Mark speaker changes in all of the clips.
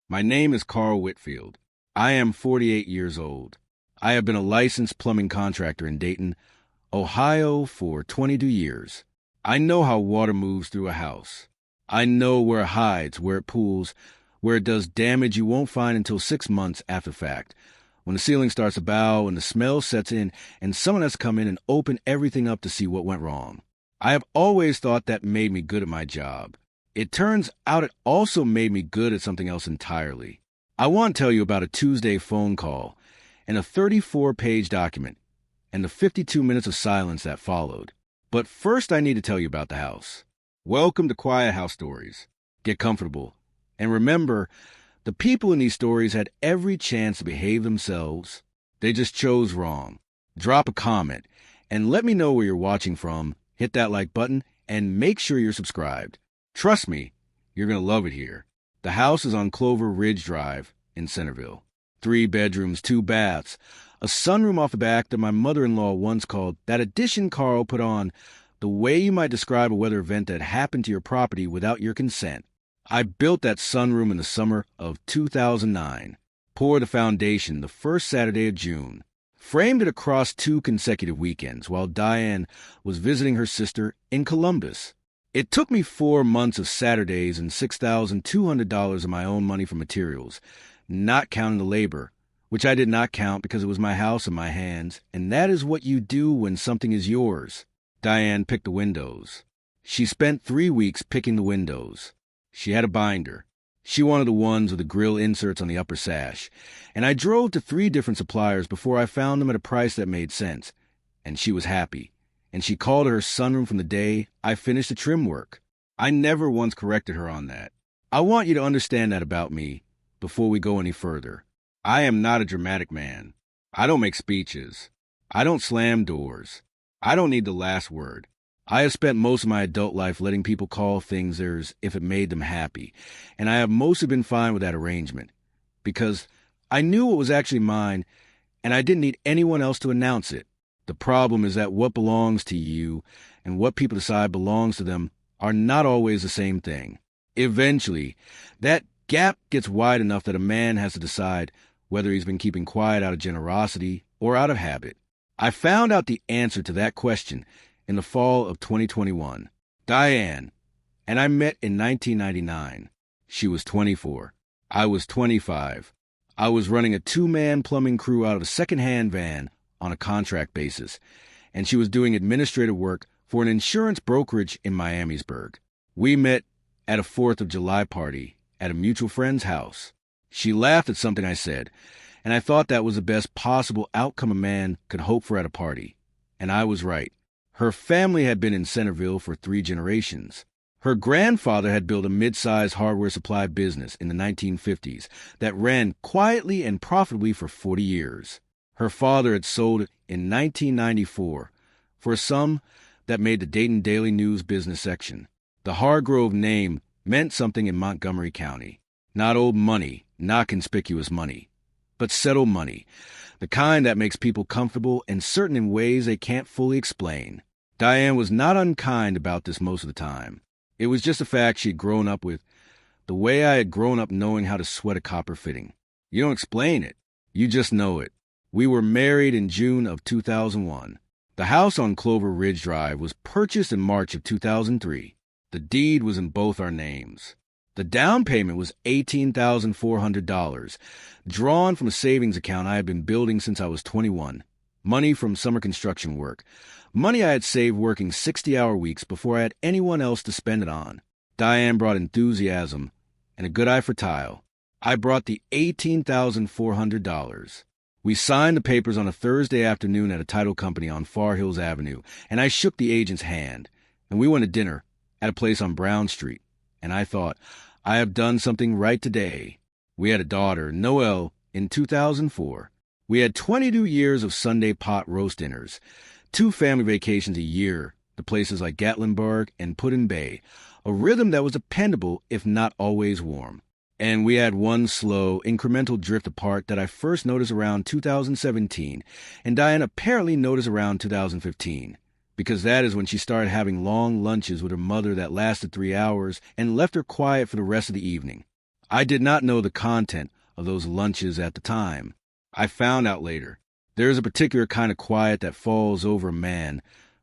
Speaker 1: My name is Carl Whitfield. I am 48 years old. I have been a licensed plumbing contractor in Dayton, Ohio for 22 years. I know how water moves through a house. I know where it hides, where it pools, where it does damage you won't find until 6 months after fact, when the ceiling starts to bow and the smell sets in and someone has to come in and open everything up to see what went wrong. I have always thought that made me good at my job. It turns out it also made me good at something else entirely. I want to tell you about a Tuesday phone call and a 34-page document and the 52 minutes of silence that followed. But first I need to tell you about the house. Welcome to Quiet House Stories. Get comfortable. And remember, the people in these stories had every chance to behave themselves. They just chose wrong. Drop a comment and let me know where you're watching from. Hit that like button and make sure you're subscribed. Trust me, you're going to love it here. The house is on Clover Ridge Drive in Centerville. 3 bedrooms, 2 baths, a sunroom off the back that my mother-in-law once called that addition Carl put on the way you might describe a weather event that happened to your property without your consent. I built that sunroom in the summer of 2009. Poured the foundation the first Saturday of June. Framed it across 2 consecutive weekends while Diane was visiting her sister in Columbus. It took me 4 months of Saturdays and $6,200 of my own money for materials, not counting the labor, which I did not count because it was my house in my hands, and that is what you do when something is yours. Diane picked the windows. She spent 3 weeks picking the windows. She had a binder. She wanted the ones with the grill inserts on the upper sash, and I drove to 3 different suppliers before I found them at a price that made sense, and she was happy. And she called it her sunroom from the day I finished the trim work. I never once corrected her on that. I want you to understand that about me before we go any further. I am not a dramatic man. I don't make speeches. I don't slam doors. I don't need the last word. I have spent most of my adult life letting people call things theirs if it made them happy, and I have mostly been fine with that arrangement, because I knew what was actually mine, and I didn't need anyone else to announce it. The problem is that what belongs to you and what people decide belongs to them are not always the same thing. Eventually, that gap gets wide enough that a man has to decide whether he's been keeping quiet out of generosity or out of habit. I found out the answer to that question in the fall of 2021. Diane and I met in 1999. She was 24. I was 25. I was running a 2-man plumbing crew out of a second-hand van on a contract basis, and she was doing administrative work for an insurance brokerage in Miamisburg. We met at a 4th of July party at a mutual friend's house. She laughed at something I said, and I thought that was the best possible outcome a man could hope for at a party. And I was right. Her family had been in Centerville for 3 generations. Her grandfather had built a mid-sized hardware supply business in the 1950s that ran quietly and profitably for 40 years. Her father had sold it in 1994 for a sum that made the Dayton Daily News business section. The Hargrove name meant something in Montgomery County. Not old money, not conspicuous money, but settled money, the kind that makes people comfortable and certain in ways they can't fully explain. Diane was not unkind about this most of the time. It was just a fact she'd grown up with, the way I had grown up knowing how to sweat a copper fitting. You don't explain it, you just know it. We were married in June of 2001. The house on Clover Ridge Drive was purchased in March of 2003. The deed was in both our names. The down payment was $18,400, drawn from a savings account I had been building since I was 21. Money from summer construction work. Money I had saved working 60-hour weeks before I had anyone else to spend it on. Diane brought enthusiasm and a good eye for tile. I brought the $18,400. We signed the papers on a Thursday afternoon at a title company on Far Hills Avenue, and I shook the agent's hand, and we went to dinner at a place on Brown Street, and I thought, I have done something right today. We had a daughter, Noelle, in 2004. We had 22 years of Sunday pot roast dinners, 2 family vacations a year to places like Gatlinburg and Put-in Bay, a rhythm that was dependable if not always warm. And we had 1 slow, incremental drift apart that I first noticed around 2017, and Diane apparently noticed around 2015, because that is when she started having long lunches with her mother that lasted 3 hours and left her quiet for the rest of the evening. I did not know the content of those lunches at the time. I found out later. There is a particular kind of quiet that falls over a man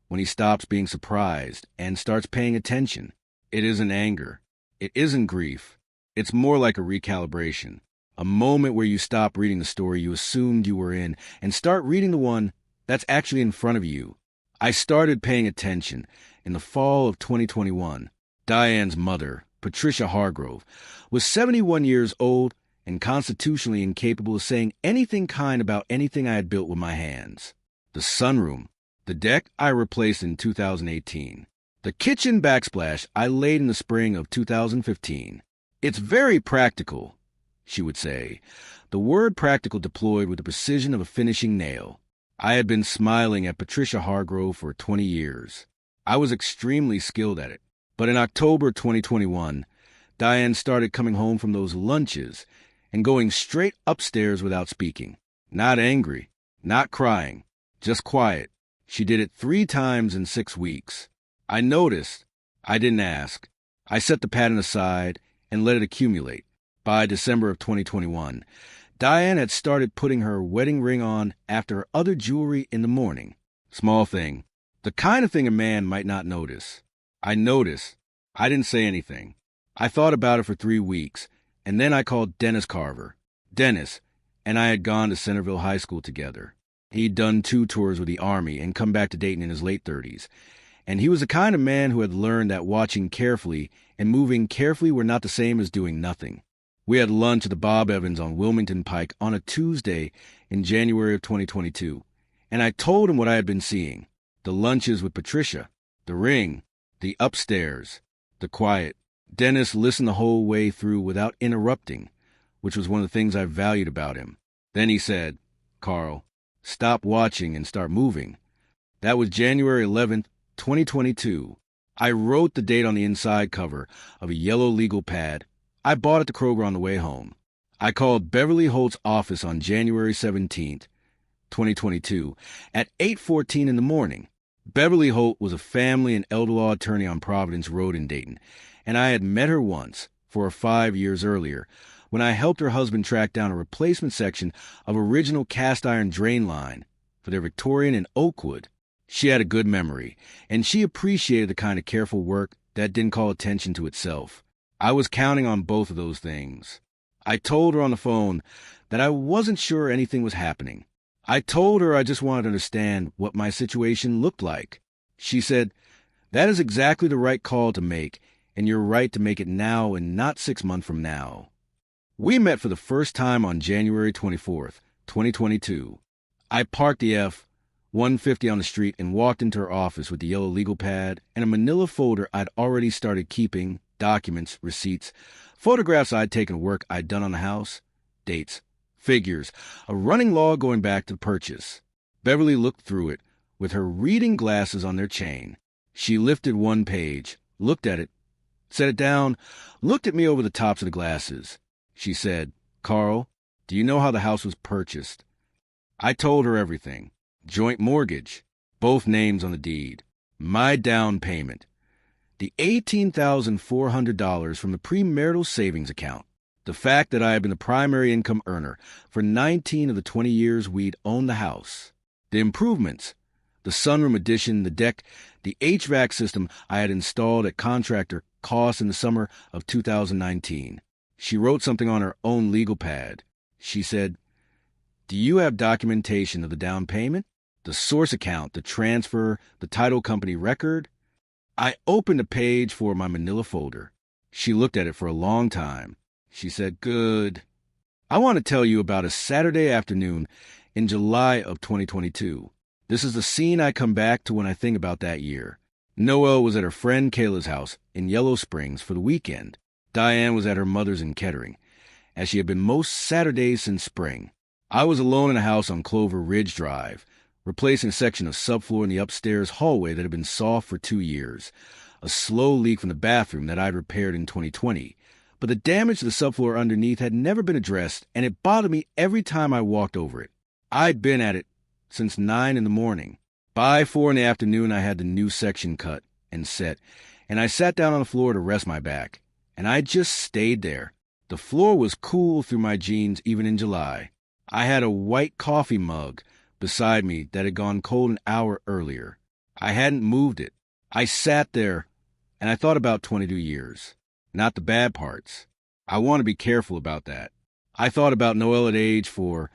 Speaker 1: when he stops being surprised and starts paying attention. It isn't anger. It isn't grief. It's more like a recalibration. A moment where you stop reading the story you assumed you were in and start reading the one that's actually in front of you. I started paying attention in the fall of 2021. Diane's mother, Patricia Hargrove, was 71 years old and constitutionally incapable of saying anything kind about anything I had built with my hands. The sunroom, the deck I replaced in 2018. The kitchen backsplash I laid in the spring of 2015. It's very practical, she would say, the word practical deployed with the precision of a finishing nail. I had been smiling at Patricia Hargrove for 20 years. I was extremely skilled at it. But in October 2021, Diane started coming home from those lunches and going straight upstairs without speaking. Not angry, not crying, just quiet. She did it 3 times in 6 weeks. I noticed. I didn't ask. I set the pattern aside and let it accumulate. By December of 2021, Diane had started putting her wedding ring on after her other jewelry in the morning. Small thing. The kind of thing a man might not notice. I noticed. I didn't say anything. I thought about it for 3 weeks, and then I called Dennis Carver. Dennis and I had gone to Centerville High School together. He'd done 2 tours with the Army and come back to Dayton in his late 30s. And he was the kind of man who had learned that watching carefully and moving carefully were not the same as doing nothing. We had lunch at the Bob Evans on Wilmington Pike on a Tuesday in January of 2022, and I told him what I had been seeing. The lunches with Patricia, the ring, the upstairs, the quiet. Dennis listened the whole way through without interrupting, which was one of the things I valued about him. Then he said, "Carl, stop watching and start moving." That was January 11th, 2022. I wrote the date on the inside cover of a yellow legal pad I bought at the Kroger on the way home. I called Beverly Holt's office on January 17th, 2022, at 8:14 in the morning. Beverly Holt was a family and elder law attorney on Providence Road in Dayton, and I had met her once, 4 or 5 years earlier, when I helped her husband track down a replacement section of original cast-iron drain line for their Victorian in Oakwood. She had a good memory, and she appreciated the kind of careful work that didn't call attention to itself. I was counting on both of those things. I told her on the phone that I wasn't sure anything was happening. I told her I just wanted to understand what my situation looked like. She said, "That is exactly the right call to make, and you're right to make it now and not 6 months from now." We met for the first time on January 24th, 2022. I parked the F-150 on the street and walked into her office with the yellow legal pad and a manila folder I'd already started keeping, documents, receipts, photographs I'd taken of work I'd done on the house, dates, figures, a running log going back to the purchase. Beverly looked through it with her reading glasses on their chain. She lifted one page, looked at it, set it down, looked at me over the tops of the glasses. She said, "Carl, do you know how the house was purchased?" I told her everything. Joint mortgage, both names on the deed, my down payment, the $18,400 from the premarital savings account, the fact that I had been the primary income earner for 19 of the 20 years we'd owned the house, the improvements, the sunroom addition, the deck, the HVAC system I had installed at contractor cost in the summer of 2019. She wrote something on her own legal pad. She said, "Do you have documentation of the down payment? The source account, the transfer, the title company record?" I opened a page for my manila folder. She looked at it for a long time. She said, "Good. I want to tell you about a Saturday afternoon in July of 2022. This is the scene I come back to when I think about that year. Noelle was at her friend Kayla's house in Yellow Springs for the weekend. Diane was at her mother's in Kettering, as she had been most Saturdays since spring. I was alone in a house on Clover Ridge Drive, replacing a section of subfloor in the upstairs hallway that had been soft for 2 years, a slow leak from the bathroom that I'd repaired in 2020. But the damage to the subfloor underneath had never been addressed, and it bothered me every time I walked over it. I'd been at it since 9 in the morning. By 4 in the afternoon, I had the new section cut and set, and I sat down on the floor to rest my back, and I just stayed there, The floor was cool through my jeans even in July. I had a white coffee mug beside me that had gone cold an hour earlier. I hadn't moved it. I sat there, and I thought about 22 years. Not the bad parts. I want to be careful about that. I thought about Noelle at age 4,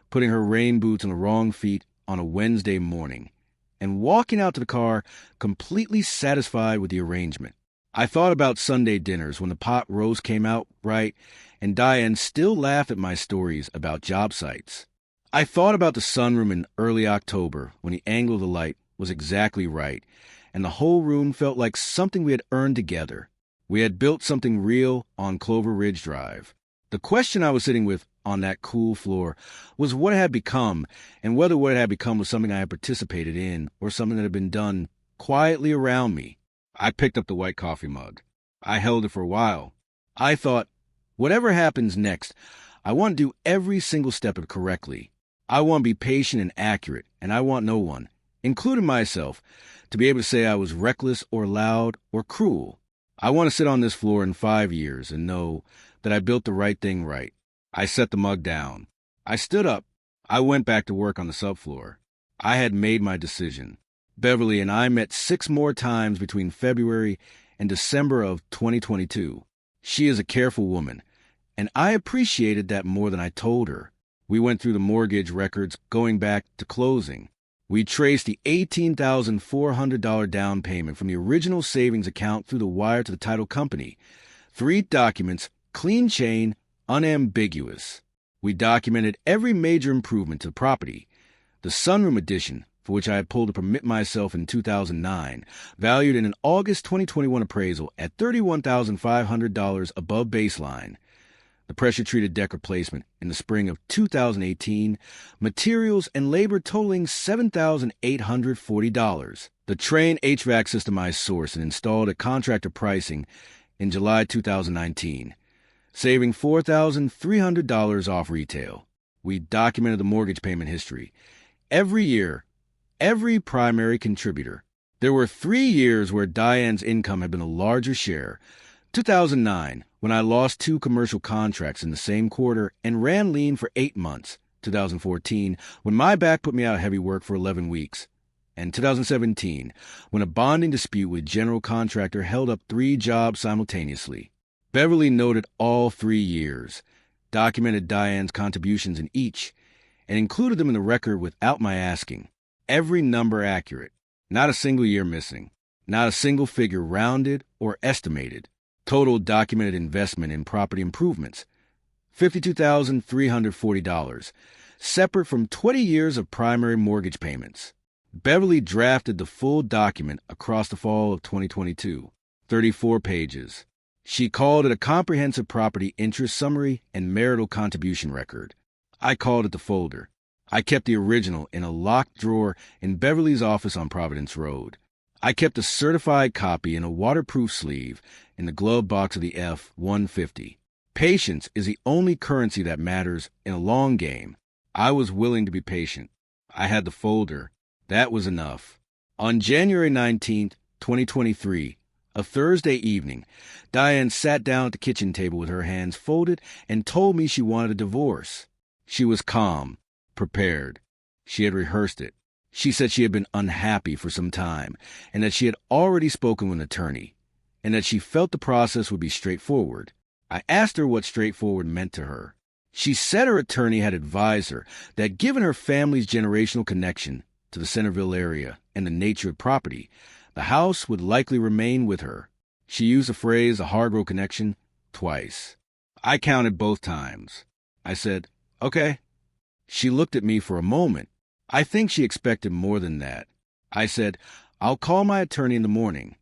Speaker 1: putting her rain boots on the wrong feet on a Wednesday morning, and walking out to the car completely satisfied with the arrangement. I thought about Sunday dinners when the pot roast came out right, and Diane still laughed at my stories about job sites. I thought about the sunroom in early October when the angle of the light was exactly right, and the whole room felt like something we had earned together. We had built something real on Clover Ridge Drive. The question I was sitting with on that cool floor was what it had become, and whether what it had become was something I had participated in or something that had been done quietly around me. I picked up the white coffee mug. I held it for a while. I thought, whatever happens next, I want to do every single step of it correctly. I want to be patient and accurate, and I want no one, including myself, to be able to say I was reckless or loud or cruel. I want to sit on this floor in 5 years and know that I built the right thing right. I set the mug down. I stood up. I went back to work on the subfloor. I had made my decision. Beverly and I met 6 more times between February and December of 2022. She is a careful woman, and I appreciated that more than I told her. We went through the mortgage records going back to closing. We traced the $18,400 down payment from the original savings account through the wire to the title company. 3 documents, clean chain, unambiguous. We documented every major improvement to the property. The sunroom addition, for which I had pulled to permit myself in 2009, valued in an August 2021 appraisal at $31,500 above baseline. The pressure-treated deck replacement in the spring of 2018, materials and labor totaling $7,840. The Train HVAC system I sourced and installed at contractor pricing in July 2019, saving $4,300 off retail. We documented the mortgage payment history. Every year, every primary contributor. There were 3 years where Diane's income had been a larger share. 2009, when I lost 2 commercial contracts in the same quarter and ran lean for 8 months. 2014, when my back put me out of heavy work for 11 weeks. And 2017, when a bonding dispute with general contractor held up 3 jobs simultaneously. Beverly noted all 3 years, documented Diane's contributions in each, and included them in the record without my asking. Every number accurate, not a single year missing, not a single figure rounded or estimated. Total documented investment in property improvements, $52,340, separate from 20 years of primary mortgage payments. Beverly drafted the full document across the fall of 2022, 34 pages. She called it a comprehensive property interest summary and marital contribution record. I called it the folder. I kept the original in a locked drawer in Beverly's office on Providence Road. I kept a certified copy in a waterproof sleeve in the glove box of the F-150. Patience is the only currency that matters in a long game. I was willing to be patient. I had the folder. That was enough. On January 19th, 2023, a Thursday evening, Diane sat down at the kitchen table with her hands folded and told me she wanted a divorce. She was calm, prepared. She had rehearsed it. She said she had been unhappy for some time, and that she had already spoken with an attorney, and that she felt the process would be straightforward. I asked her what straightforward meant to her. She said her attorney had advised her that given her family's generational connection to the Centerville area and the nature of property, the house would likely remain with her. She used the phrase, a hard-road connection, twice. I counted both times. I said, okay. She looked at me for a moment. I think she expected more than that. I said, I'll call my attorney in the morning.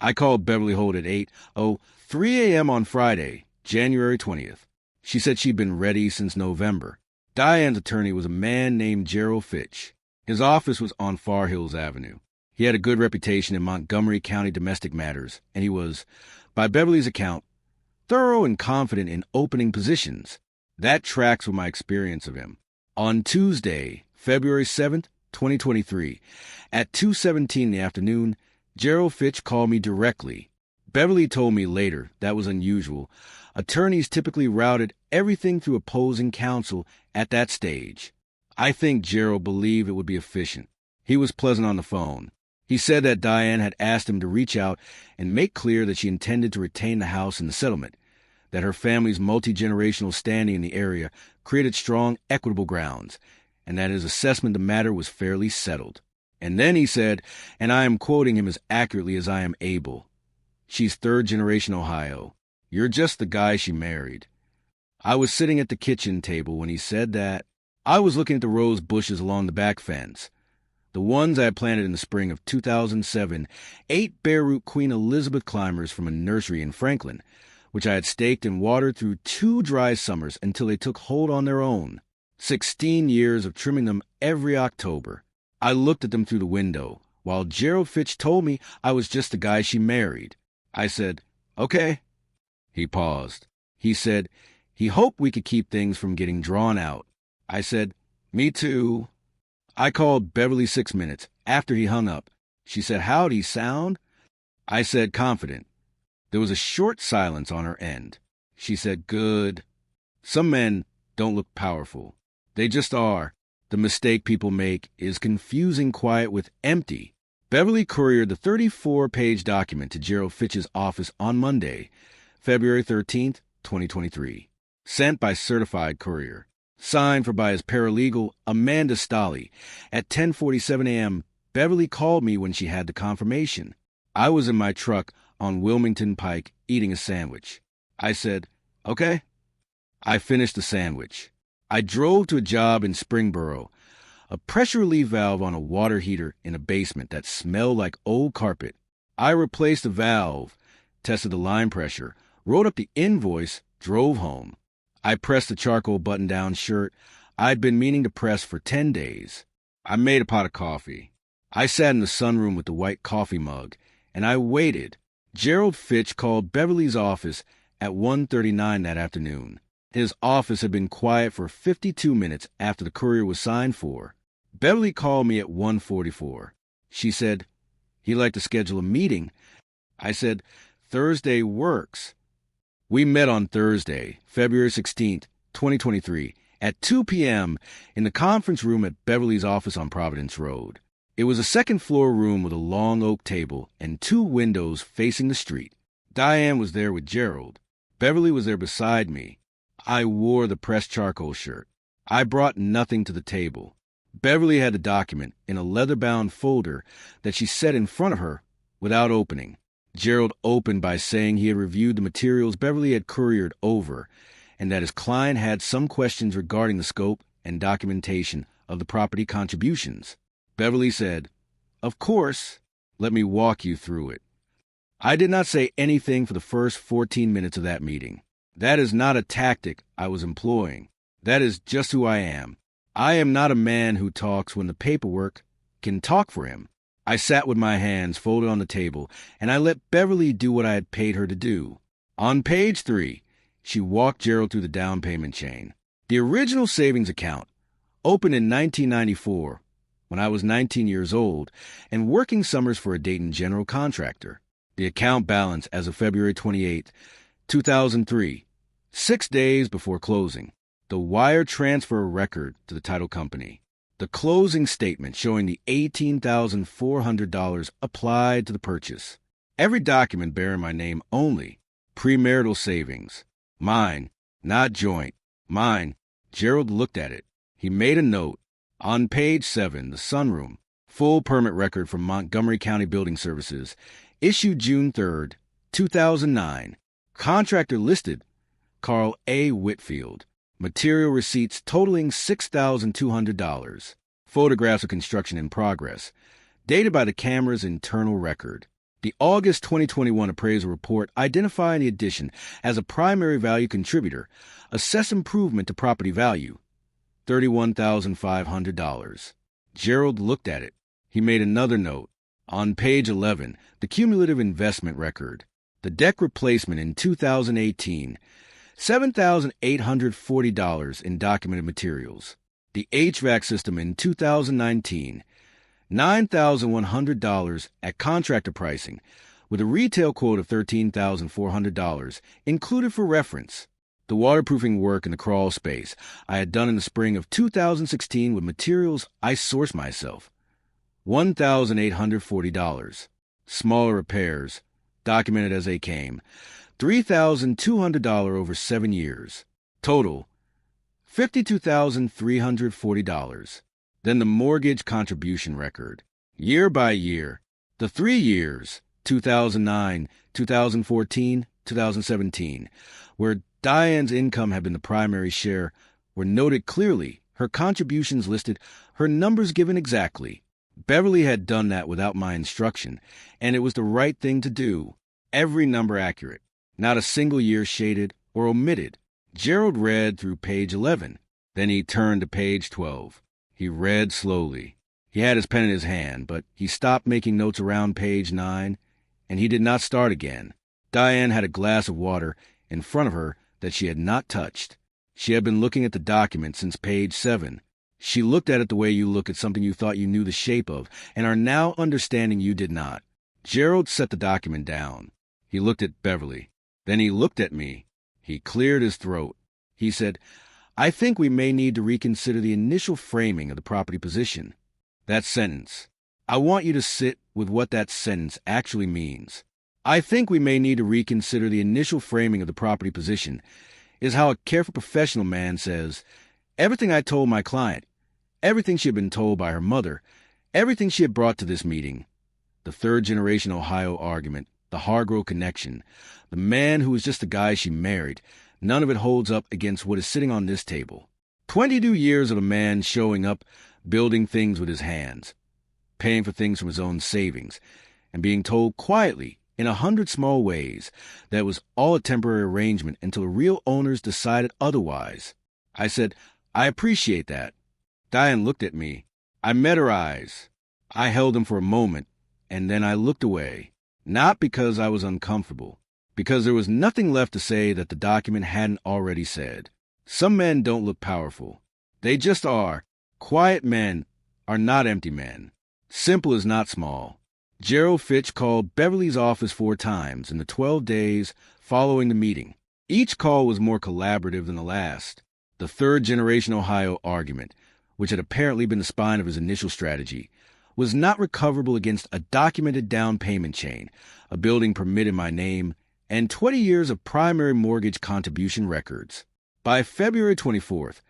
Speaker 1: I called Beverly Holt at 8:03 a.m. on Friday, January 20th. She said she'd been ready since November. Diane's attorney was a man named Gerald Fitch. His office was on Far Hills Avenue. He had a good reputation in Montgomery County domestic matters, and he was, by Beverly's account, thorough and confident in opening positions. That tracks with my experience of him. On Tuesday, February 7th, 2023, at 2:17 in the afternoon, Gerald Fitch called me directly. Beverly told me later that was unusual. Attorneys typically routed everything through opposing counsel at that stage. I think Gerald believed it would be efficient. He was pleasant on the phone. He said that Diane had asked him to reach out and make clear that she intended to retain the house in the settlement, that her family's multi-generational standing in the area created strong, equitable grounds, and that his assessment of the matter was fairly settled. And then he said, and I am quoting him as accurately as I am able, "She's third-generation Ohio. You're just the guy she married." I was sitting at the kitchen table when he said that. I was looking at the rose bushes along the back fence. The ones I had planted in the spring of 2007, 8 bare-root Queen Elizabeth climbers from a nursery in Franklin, which I had staked and watered through 2 dry summers until they took hold on their own. 16 years of trimming them every October. I looked at them through the window, while Gerald Fitch told me I was just the guy she married. I said, "Okay." He paused. He said he hoped we could keep things from getting drawn out. I said, "Me too." I called Beverly 6 minutes after he hung up. She said, "How'd he sound?" I said, confident. There was a short silence on her end. She said, "Good." Some men don't look powerful. They just are. The mistake people make is confusing quiet with empty. Beverly couriered the 34-page document to Gerald Fitch's office on Monday, February 13th, 2023. Sent by certified courier. Signed for by his paralegal, Amanda Stolley. At 10:47 a.m., Beverly called me when she had the confirmation. I was in my truck on Wilmington Pike eating a sandwich. I said, "Okay." I finished the sandwich. I drove to a job in Springboro, a pressure relief valve on a water heater in a basement that smelled like old carpet. I replaced the valve, tested the line pressure, wrote up the invoice, drove home. I pressed the charcoal button-down shirt I'd been meaning to press for 10 days. I made a pot of coffee. I sat in the sunroom with the white coffee mug, and I waited. Gerald Fitch called Beverly's office at 1:39 that afternoon. His office had been quiet for 52 minutes after the courier was signed for. Beverly called me at 1:44. She said, "He'd like to schedule a meeting." I said, "Thursday works." We met on Thursday, February 16th, 2023, at 2 p.m. in the conference room at Beverly's office on Providence Road. It was a second-floor room with a long oak table and 2 windows facing the street. Diane was there with Gerald. Beverly was there beside me. I wore the pressed charcoal shirt. I brought nothing to the table. Beverly had the document in a leather-bound folder that she set in front of her without opening. Gerald opened by saying he had reviewed the materials Beverly had couriered over, and that his client had some questions regarding the scope and documentation of the property contributions. Beverly said, "Of course, let me walk you through it." I did not say anything for the first 14 minutes of that meeting. That is not a tactic I was employing. That is just who I am. I am not a man who talks when the paperwork can talk for him. I sat with my hands folded on the table, and I let Beverly do what I had paid her to do. On page 3, she walked Gerald through the down payment chain. The original savings account, opened in 1994, when I was 19 years old, and working summers for a Dayton general contractor. The account balance as of February 28, 2003, 6 days before closing. The wire transfer record to the title company. The closing statement showing the $18,400 applied to the purchase. Every document bearing my name only. Premarital savings. Mine, not joint. Mine. Gerald looked at it. He made a note. On page 7, the sunroom. Full permit record from Montgomery County Building Services. Issued June 3rd, 2009. Contractor listed, Carl A. Whitfield. Material receipts totaling $6,200. Photographs of construction in progress. Dated by the camera's internal record. The August 2021 appraisal report identifying the addition as a primary value contributor. Assess improvement to property value. $31,500. Gerald looked at it. He made another note. On page 11, the cumulative investment record. The deck replacement in 2018. $7,840 in documented materials. The HVAC system in 2019, $9,100 at contractor pricing, with a retail quote of $13,400 included for reference. The waterproofing work in the crawl space I had done in the spring of 2016 with materials I sourced myself. $1,840. Smaller repairs, documented as they came, $3,200 over 7 years. Total, $52,340. Then the mortgage contribution record. Year by year, the 3 years, 2009, 2014, 2017, where Diane's income had been the primary share, were noted clearly, her contributions listed, her numbers given exactly. Beverly had done that without my instruction, and it was the right thing to do. Every number accurate, not a single year shaded or omitted. Gerald read through page 11. Then he turned to page 12. He read slowly. He had his pen in his hand, but he stopped making notes around page 9, and he did not start again. Diane had a glass of water in front of her that she had not touched. She had been looking at the document since page 7. She looked at it the way you look at something you thought you knew the shape of and are now understanding you did not. Gerald set the document down. He looked at Beverly. Then he looked at me. He cleared his throat. He said, "I think we may need to reconsider the initial framing of the property position." That sentence. I want you to sit with what that sentence actually means. I think we may need to reconsider the initial framing of the property position is how a careful professional man says, everything I told my client, everything she had been told by her mother, everything she had brought to this meeting, the third-generation Ohio argument, the Hargrove connection, the man who was just the guy she married, none of it holds up against what is sitting on this table. 22 years of a man showing up, building things with his hands, paying for things from his own savings, and being told quietly, in 100 small ways, that it was all a temporary arrangement until the real owners decided otherwise. I said, I appreciate that. Diane looked at me. I met her eyes. I held them for a moment, and then I looked away. Not because I was uncomfortable, because there was nothing left to say that the document hadn't already said. Some men don't look powerful. They just are. Quiet men are not empty men. Simple is not small. Gerald Fitch called Beverly's office 4 times in the 12 days following the meeting. Each call was more collaborative than the last. The third-generation Ohio argument, which had apparently been the spine of his initial strategy, was not recoverable against a documented down payment chain, a building permit in my name, and 20 years of primary mortgage contribution records. By February 24th,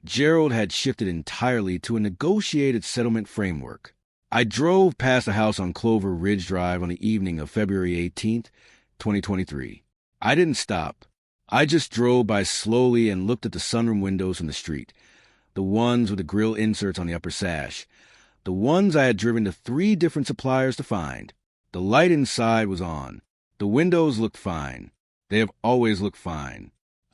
Speaker 1: Gerald had shifted entirely to a negotiated settlement framework. I drove past the house on Clover Ridge Drive on the evening of February 18th, 2023. I didn't stop. I just drove by slowly and looked at the sunroom windows from the street, the ones with the grill inserts on the upper sash, the ones I had driven to 3 different suppliers to find. The light inside was on. The windows looked fine. They have always looked fine.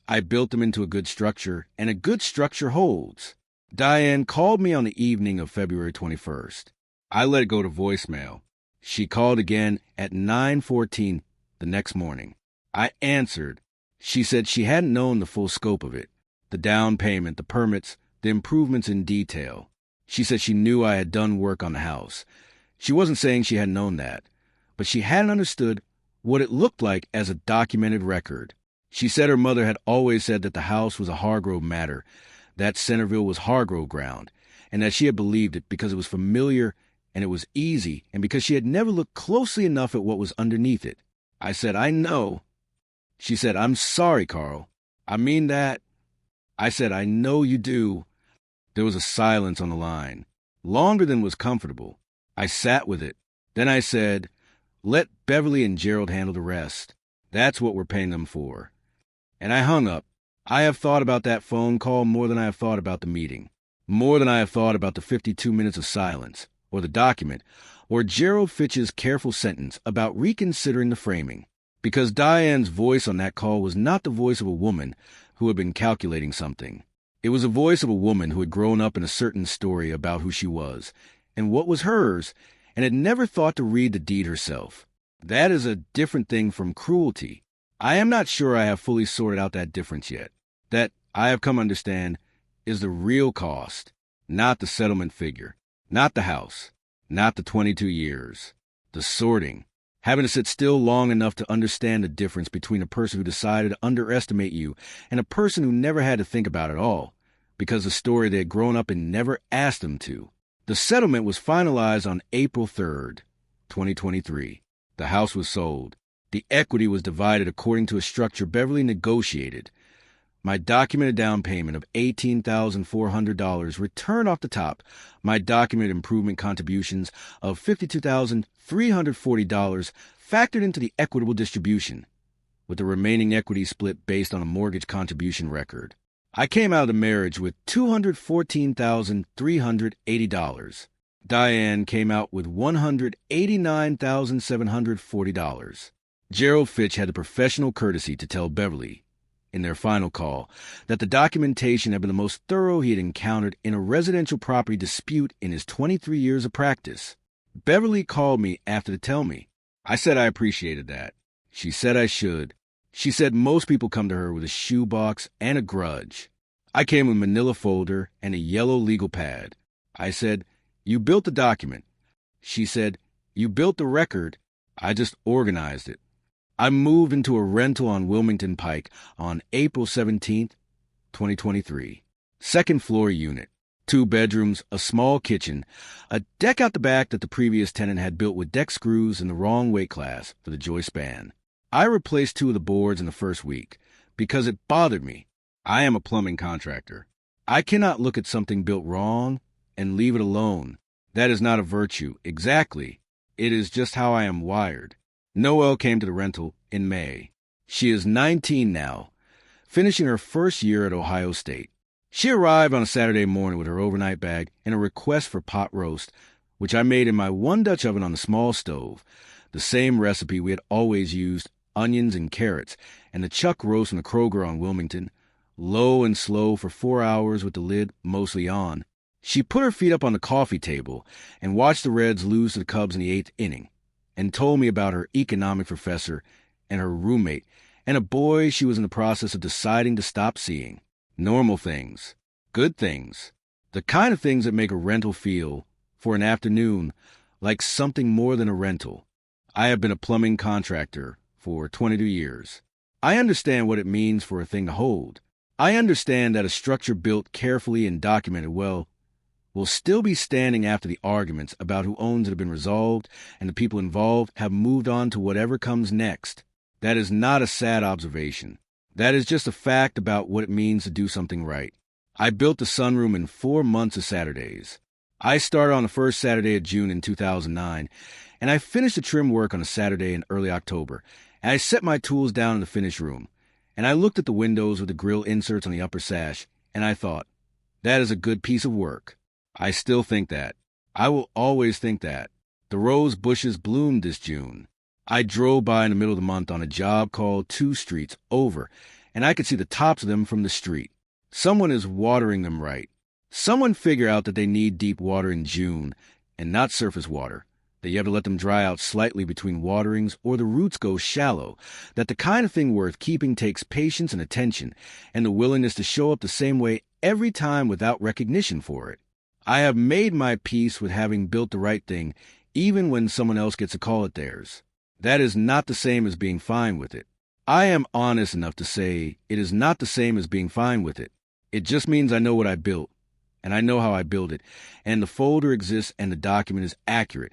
Speaker 1: I built them into a good structure, and a good structure holds. Diane called me on the evening of February 21st. I let it go to voicemail. She called again at 9:14 the next morning. I answered. She said she hadn't known the full scope of it, the down payment, the permits, the improvements in detail. She said she knew I had done work on the house. She wasn't saying she hadn't known that, but she hadn't understood what it looked like as a documented record. She said her mother had always said that the house was a Hargrove matter, that Centerville was Hargrove ground, and that she had believed it because it was familiar and it was easy, and because she had never looked closely enough at what was underneath it. I said, I know. She said, I'm sorry, Carl. I mean that. I said, I know you do. There was a silence on the line, longer than was comfortable. I sat with it. Then I said, let Beverly and Gerald handle the rest. That's what we're paying them for. And I hung up. I have thought about that phone call more than I have thought about the meeting, more than I have thought about the 52 minutes of silence, or the document, or Gerald Fitch's careful sentence about reconsidering the framing, because Diane's voice on that call was not the voice of a woman who had been calculating something. It was the voice of a woman who had grown up in a certain story about who she was, and what was hers, and had never thought to read the deed herself. That is a different thing from cruelty. I am not sure I have fully sorted out that difference yet. That, I have come to understand, is the real cost, not the settlement figure. Not the house, not the 22 years, the sorting, Having to sit still long enough to understand the difference between a person who decided to underestimate you and a person who never had to think about it at all, because the story they had grown up in never asked them to. The settlement was finalized on April 3rd, 2023. The house was sold. The equity was divided according to a structure Beverly negotiated. My documented down payment of $18,400 returned off the top. My documented improvement contributions of $52,340 factored into the equitable distribution, with the remaining equity split based on a mortgage contribution record. I came out of the marriage with $214,380. Diane came out with $189,740. Gerald Fitch had the professional courtesy to tell Beverly, in their final call, that the documentation had been the most thorough he had encountered in a residential property dispute in his 23 years of practice. Beverly called me after to tell me. I said I appreciated that. She said I should. She said most people come to her with a shoebox and a grudge. I came with a manila folder and a yellow legal pad. I said, "You built the document." She said, "You built the record." I just organized it. I moved into a rental on Wilmington Pike on April 17th, 2023. Second floor unit. 2 bedrooms, a small kitchen, a deck out the back that the previous tenant had built with deck screws in the wrong weight class for the joist span. I replaced 2 of the boards in the first week because it bothered me. I am a plumbing contractor. I cannot look at something built wrong and leave it alone. That is not a virtue. Exactly. It is just how I am wired. Noelle came to the rental in May. She is 19 now, finishing her first year at Ohio State. She arrived on a Saturday morning with her overnight bag and a request for pot roast, which I made in my one Dutch oven on the small stove, the same recipe we had always used, onions and carrots, and the chuck roast from the Kroger on Wilmington, low and slow for 4 hours with the lid mostly on. She put her feet up on the coffee table and watched the Reds lose to the Cubs in the 8th inning, and told me about her economic professor and her roommate and a boy she was in the process of deciding to stop seeing. Normal things. Good things. The kind of things that make a rental feel, for an afternoon, like something more than a rental. I have been a plumbing contractor for 22 years. I understand what it means for a thing to hold. I understand that a structure built carefully and documented well will still be standing after the arguments about who owns it have been resolved and the people involved have moved on to whatever comes next. That is not a sad observation. That is just a fact about what it means to do something right. I built the sunroom in 4 months of Saturdays. I started on the first Saturday of June in 2009, and I finished the trim work on a Saturday in early October, and I set my tools down in the finish room, and I looked at the windows with the grill inserts on the upper sash, and I thought, that is a good piece of work. I still think that. I will always think that. The rose bushes bloomed this June. I drove by in the middle of the month on a job called 2 streets over, and I could see the tops of them from the street. Someone is watering them right. Someone figured out that they need deep water in June and not surface water, that you have to let them dry out slightly between waterings or the roots go shallow, that the kind of thing worth keeping takes patience and attention and the willingness to show up the same way every time without recognition for it. I have made my peace with having built the right thing even when someone else gets a call at theirs. That is not the same as being fine with it. I am honest enough to say it is not the same as being fine with it. It just means I know what I built, and I know how I built it, and the folder exists and the document is accurate.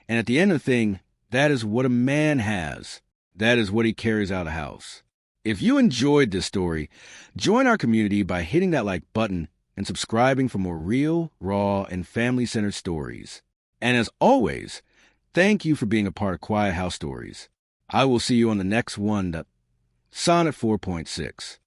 Speaker 1: And at the end of the thing, that is what a man has. That is what he carries out of the house. If you enjoyed this story, join our community by hitting that like button and subscribing for more real, raw, and family-centered stories. And as always, thank you for being a part of Quiet House Stories. I will see you on the next one. Sonnet 4.6.